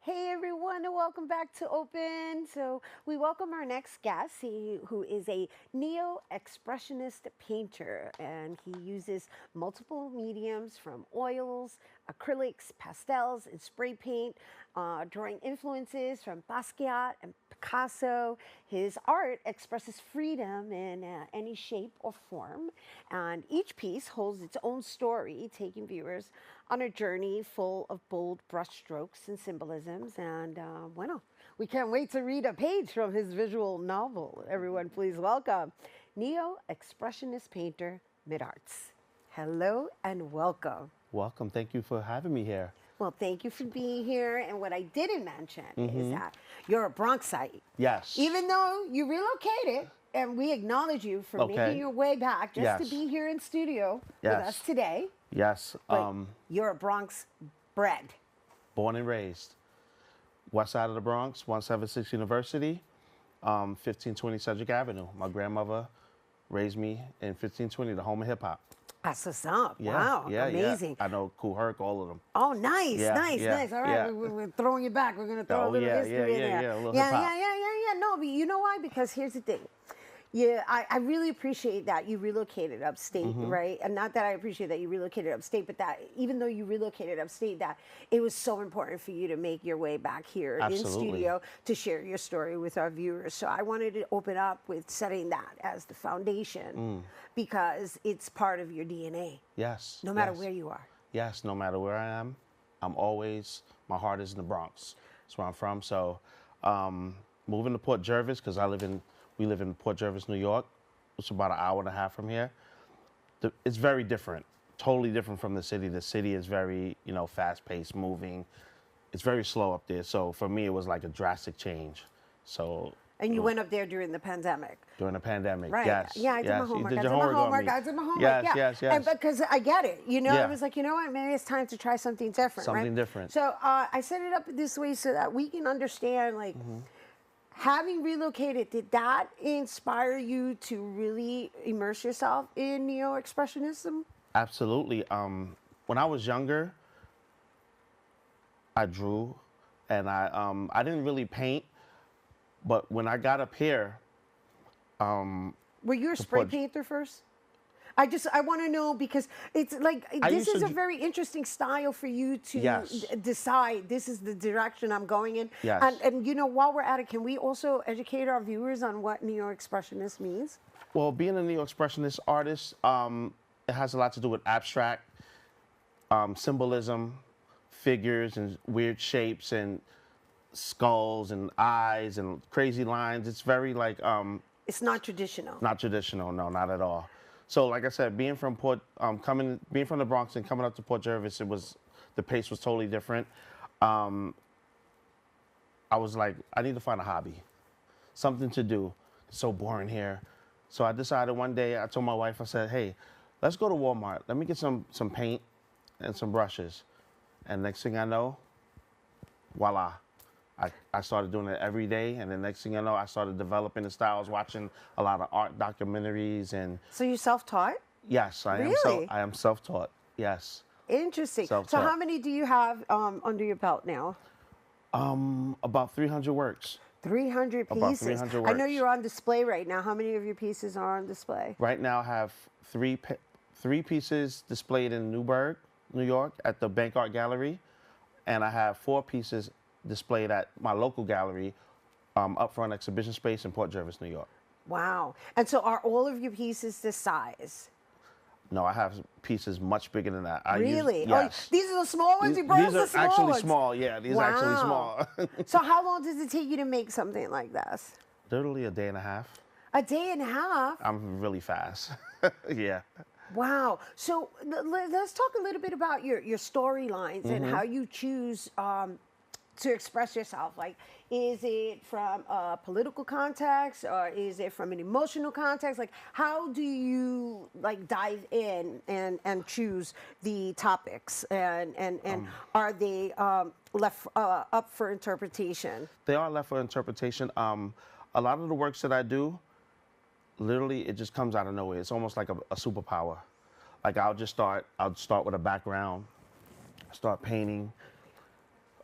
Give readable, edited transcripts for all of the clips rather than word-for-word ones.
Hey everyone, and welcome back to Open. So we welcome our next guest, who is a neo-expressionist painter, and he uses multiple mediums from oils, acrylics, pastels, and spray paint, drawing influences from Basquiat and Picasso. His art expresses freedom in any shape or form, and each piece holds its own story, taking viewers on a journey full of bold brushstrokes and symbolisms. And bueno, we can't wait to read a page from his visual novel. Everyone, please welcome neo-expressionist painter Midartz. Hello and welcome. Welcome. Thank you for having me here. Well, thank you for being here. And what I didn't mention is that you're a Bronxite. Yes. Even though you relocated, and we acknowledge you for making your way back just to be here in studio with us today. Yes. But you're a Bronx bred. Born and raised. West side of the Bronx, 176 University, 1520 Cedric Avenue. My grandmother raised me in 1520, the home of hip hop. That's what's up. Yeah, Wow, yeah, amazing. Yeah. I know Kool Herc, all of them. Oh, nice, nice. All right, we're throwing you back. We're going to throw a little history in there. A little hip hop. Yeah. No, but you know why? Because here's the thing. Yeah, I really appreciate that you relocated upstate, right? And not that I appreciate that you relocated upstate, but that even though you relocated upstate, that it was so important for you to make your way back here in studio to share your story with our viewers. So I wanted to open up with setting that as the foundation because it's part of your DNA. Yes. No matter where you are. Yes, no matter where I am, my heart is in the Bronx. That's where I'm from. So moving to Port Jervis, because we live in Port Jervis, New York, which is about an hour and a half from here. It's very different, totally different from the city. The city is very, fast-paced, moving. It's very slow up there. So for me, it was like a drastic change. So. And you went up there during the pandemic. During the pandemic, right. Yes. Yeah, I did my homework. I did my homework. Yes. And because I get it, it was like, you know what, maybe it's time to try something different, Something different. So I set it up this way so that we can understand, like, having relocated, did that inspire you to really immerse yourself in neo-expressionism? Absolutely. When I was younger, I drew, and I didn't really paint, but when I got up here, were you a spray painter first? I want to know because it's like this is a very interesting style for you to decide this is the direction I'm going in. Yes. And while we're at it, can we also educate our viewers on what neo-expressionist means? Well, being a neo-expressionist artist, it has a lot to do with abstract symbolism, figures and weird shapes and skulls and eyes and crazy lines. It's very like it's not traditional. Not traditional, no, not at all. So, like I said, being from the Bronx and coming up to Port Jervis, the pace was totally different. I was like, I need to find a hobby, something to do. It's so boring here. So I decided one day, I told my wife, I said, hey, let's go to Walmart. Let me get some paint and some brushes. And next thing I know, voila. I started doing it every day, and the next thing I know, I started developing the style. I was watching a lot of art documentaries and. So you self-taught? Yes, I am. I am self-taught. Yes. Interesting. So how many do you have under your belt now? About 300 works. 300 pieces. About 300 works. I know you're on display right now. How many of your pieces are on display? Right now, I have three pieces displayed in Newburgh, New York, at the Bank Art Gallery, and I have 4 pieces displayed at my local gallery, Upfront Exhibition Space in Port Jervis, New York. Wow. And so are all of your pieces this size? No, I have pieces much bigger than that. Really? Yes. Oh, these are the small ones? You brought us the small ones? These are actually small, yeah. These are actually small. So how long does it take you to make something like this? Literally a day and a half. A day and a half? I'm really fast. Yeah. Wow. So let's talk a little bit about your storylines and how you choose to express yourself. Like, is it from a political context or is it from an emotional context? Like, how do you dive in and choose the topics and are they left up for interpretation? They are left for interpretation. A lot of the works that I do, literally, it just comes out of nowhere. It's almost like a superpower. Like I'll start with a background, start painting.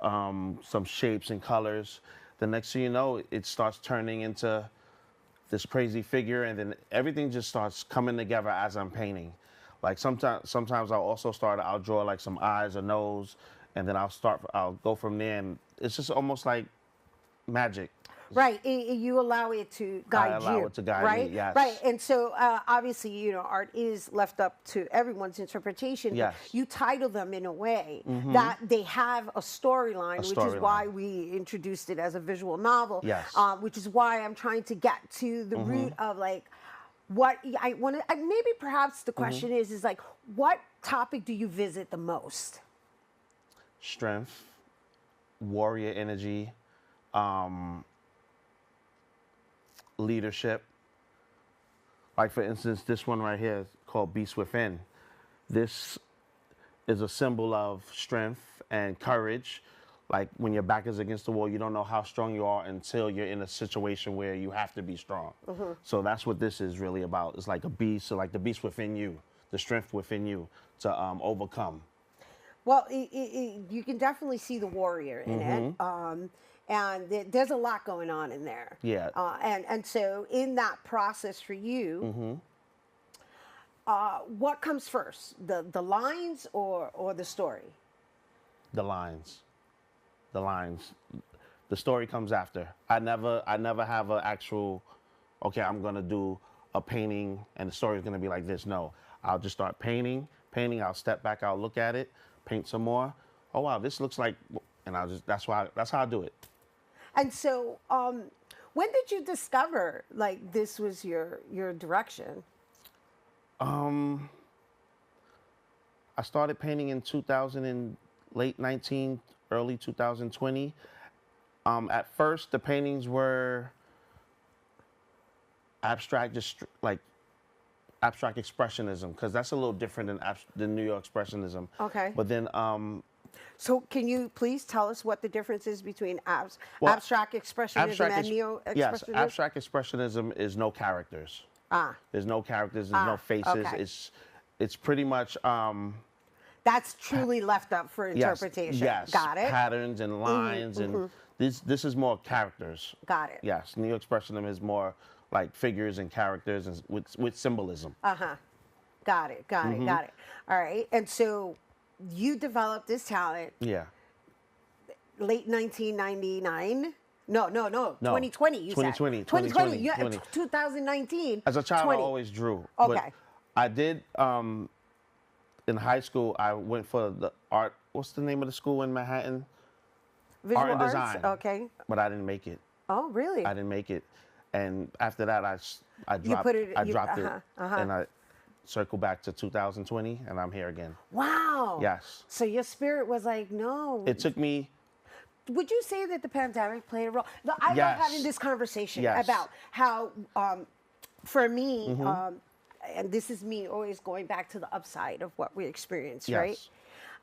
some shapes and colors. The next thing you know, it starts turning into this crazy figure, and then everything just starts coming together as I'm painting. Like sometimes I'll draw like some eyes or nose, and then I'll go from there, and it's just almost like magic. Right, you allow it to guide you. I allow it to guide right? me, yes. Right, and so obviously, you know, art is left up to everyone's interpretation. Yes. But you title them in a way that they have a storyline, which is why we introduced it as a visual novel. Yes. Which is why I'm trying to get to the root of like what I want to. Maybe perhaps the question is like, what topic do you visit the most? Strength, warrior energy. Leadership. Like for instance, this one right here is called Beast Within. This is a symbol of strength and courage. Like when your back is against the wall, you don't know how strong you are until you're in a situation where you have to be strong. So that's what this is really about. It's like a beast, so like the beast within you, the strength within you to overcome. Well, you can definitely see the warrior in it. And there's a lot going on in there. Yeah. And so in that process for you, what comes first, the lines or the story? The lines. The lines. The story comes after. I never have an actual, okay, I'm gonna do a painting and the story is gonna be like this. No, I'll just start painting. I'll step back, I'll look at it, paint some more. Oh wow, this looks like, and that's how I do it. And so, when did you discover like this was your direction? I started painting in 2000 and late 19, early 2020. At first, the paintings were abstract, just like abstract expressionism, because that's a little different than New York expressionism. Okay. But then so can you please tell us what the difference is between abstract expressionism and neo-expressionism? Yes, abstract expressionism is no characters. There's no characters, there's no faces. Okay. It's pretty much that's truly left up for interpretation. Yes, Got it. Patterns and lines and this is more characters. Got it. Yes, neo-expressionism is more like figures and characters and with symbolism. Got it. All right. And so you developed this talent. Yeah. Late 1999. No. 2020. You 2020. said 2020. Yeah, 2019. As a child, 20. I always drew. Okay. But I did. In high school, I went for the art. What's the name of the school in Manhattan? Visual Art and arts? design. Okay. But I didn't make it. Oh, really? I didn't make it, and after that, I dropped. I dropped it, and I circled back to 2020, and I'm here again. Wow. Yes. So your spirit was like, no. It took me. Would you say that the pandemic played a role? I love having this conversation about how, for me, and this is me always going back to the upside of what we experienced, right?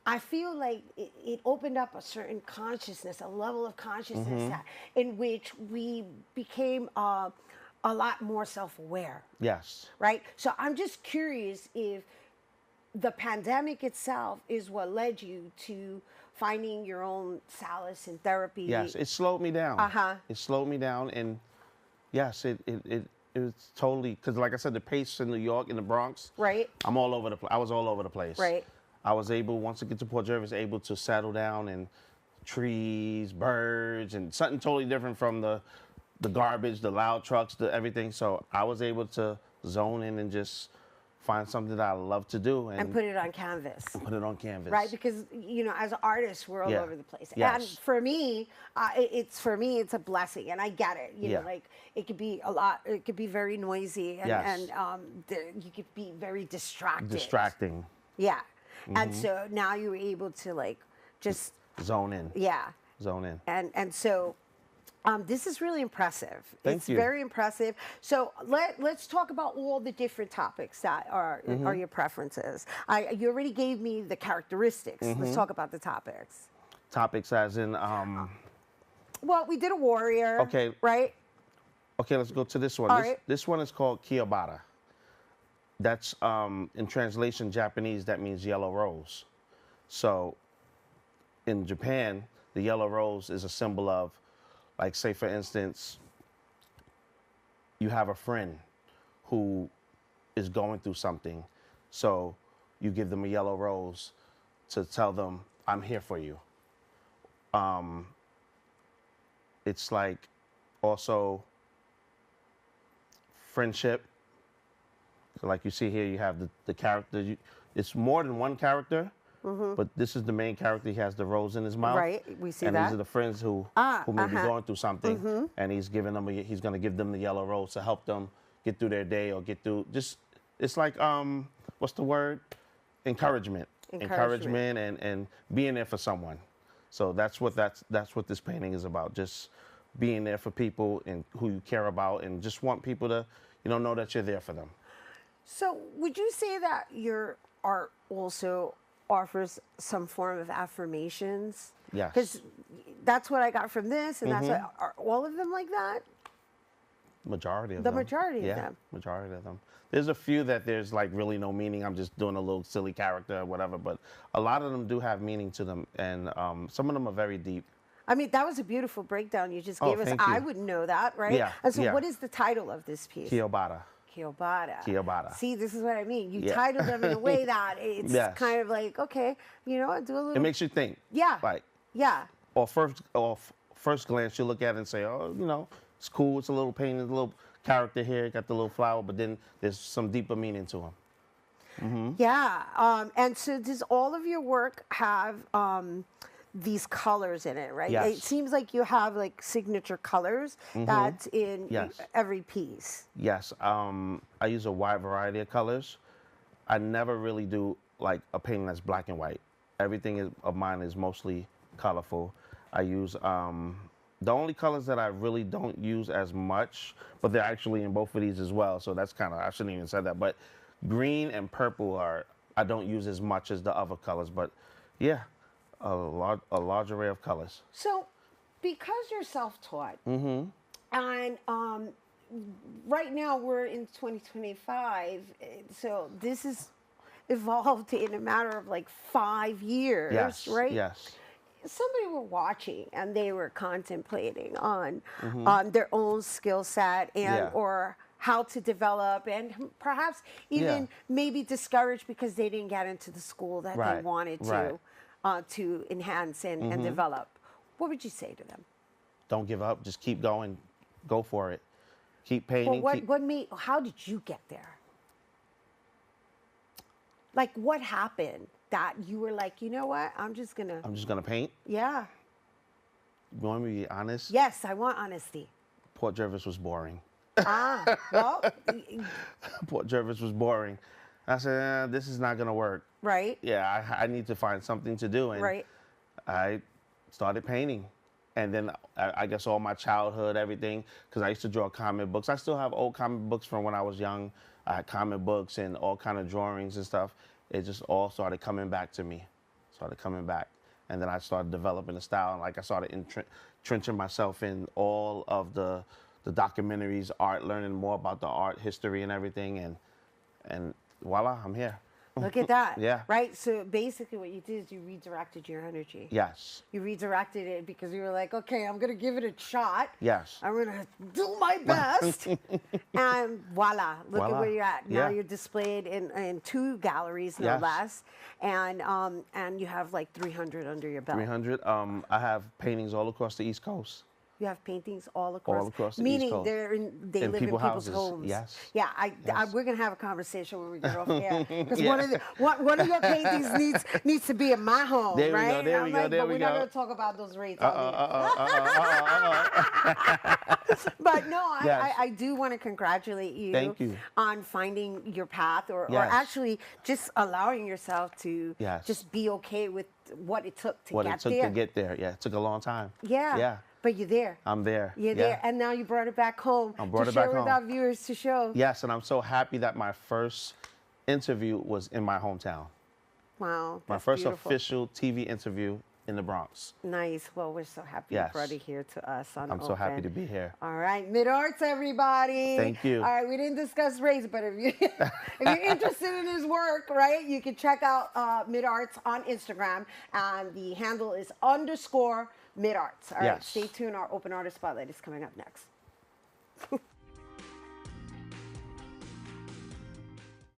I feel like it opened up a certain consciousness, a level of consciousness in which we became a lot more self-aware. Yes. Right? So I'm just curious if the pandemic itself is what led you to finding your own solace in therapy. Yes, it slowed me down. It slowed me down, and yes, it was totally, because like I said, the pace in New York, in the Bronx, right? I'm all over the place. I was all over the place. Right. I was able, once I get to Port Jervis, able to settle down and trees, birds, and something totally different from the garbage, the loud trucks, the everything. So I was able to zone in and just find something that I love to do. And put it on canvas. Put it on canvas. Right, because, you know, as artists, we're all over the place. Yes. And for me, it's a blessing, and I get it. You know, like, it could be a lot, it could be very noisy, and you could be very distracting. Yeah. And so now you were able to, like, just zone in. Yeah. Zone in. And so this is really impressive. Thank you. It's very impressive. So let's talk about all the different topics that are your preferences. You already gave me the characteristics. Let's talk about the topics. Topics as in... well, we did a warrior. Okay. Right? Okay, let's go to this one. This one is called Kiyobata. That's, in translation, Japanese, that means yellow rose. So in Japan, the yellow rose is a symbol of, like, say for instance, you have a friend who is going through something, so you give them a yellow rose to tell them, I'm here for you. It's like also friendship. So like you see here, you have the character. It's more than one character, but this is the main character. He has the rose in his mouth. Right, we see and that. These are the friends who may be going through something, and he's giving them. He's going to give them the yellow rose to help them get through their day or get through. Just it's like what's the word? Encouragement. Encouragement and being there for someone. So that's what this painting is about. Just being there for people and who you care about, and just want people to, know that you're there for them. So would you say that your art also offers some form of affirmations? Yes. Because that's what I got from this, and that's what, are all of them like that? Majority of them. The majority of Yeah, them. majority of them. There's a few that there's like really no meaning. I'm just doing a little silly character or whatever, but a lot of them do have meaning to them, and some of them are very deep. I mean, that was a beautiful breakdown you just gave us. Thank you. I wouldn't know that, right? Yeah, And so yeah. what is the title of this piece? Kiobata. Kiobata. Kiobata. See, this is what I mean. You Yeah. titled them in a way that it's Yes. kind of like, okay, do a little. It makes you think. Yeah. Like, Yeah. or first glance, you look at it and say, oh, it's cool. It's a little painting, a little character here, got the little flower, but then there's some deeper meaning to him. Yeah. And so does all of your work have these colors in it, right? Yes. It seems like you have like signature colors that's in Yes. every piece. Yes, I use a wide variety of colors. I never really do like a painting that's black and white. Everything of mine is mostly colorful. I use the only colors that I really don't use as much, but they're actually in both of these as well. So that's kind of, I shouldn't even say that, but green and purple I don't use as much as the other colors, but yeah, a large array of colors. So because you're self-taught, and right now we're in 2025, so this is evolved in a matter of like 5 years, Yes, right? yes. Somebody were watching and they were contemplating on their own skill set and or how to develop, and perhaps even maybe discouraged because they didn't get into the school that they wanted to enhance and develop. What would you say to them? Don't give up. Just keep going. Go for it. Keep painting. Well, how did you get there? Like, what happened that you were like, you know what? I'm just gonna paint. Yeah. You want me to be honest? Yes, I want honesty. Port Jervis was boring. Well, Port Jervis was boring. I said, this is not gonna work. right. Yeah, I need to find something to do, and Right. I started painting. And then I guess all my childhood, everything, because I used to draw comic books. I still have old comic books from when I was young. I had comic books and all kind of drawings and stuff. It just all started coming back to me. And then I started developing a style. And like I started entrenching myself in all of the documentaries, art, learning more about the art history and everything. And voila, I'm here. Look at that. Yeah. Right. So basically, what you did is you redirected your energy. Yes. You redirected it because you were like, okay, I'm gonna give it a shot. Yes. I'm gonna do my best, and voila! Look at Voila. where you're at. Now Yeah. you're displayed in 2 galleries, no Yes. less, and you have like 300 under your belt. 300. I have paintings all across the East Coast. You have paintings all across across the East meaning Coast. they In live in people's houses. homes. Yes. Yeah, we're gonna have a conversation when we get off air because one of your paintings needs to be in my home, There we right? go, there I'm we go, like, there but we we're not go. gonna talk about those rates. But no, Yes. I do want to congratulate you, Thank you. on finding your path or Yes. actually just allowing yourself to Yes. just be okay with what it took to What get it took there. to get there. Yeah, it took a long time. Yeah. Yeah. But you're there. I'm there. You're Yeah. there, and now you brought it back home brought to it share back with home. our viewers to show. Yes, and I'm so happy that my first interview was in my hometown. Wow, My that's first beautiful. official TV interview in the Bronx. Nice. Well, we're so happy Yes. you brought it here to us on I'm so happy Open. to be here. All right, Midartz, everybody. Thank you. All right, we didn't discuss race, but if you're interested in his work, right, you can check out Midartz on Instagram, and the handle is Midartz. All right, Yes. stay tuned. Our Open Artist Spotlight is coming up next.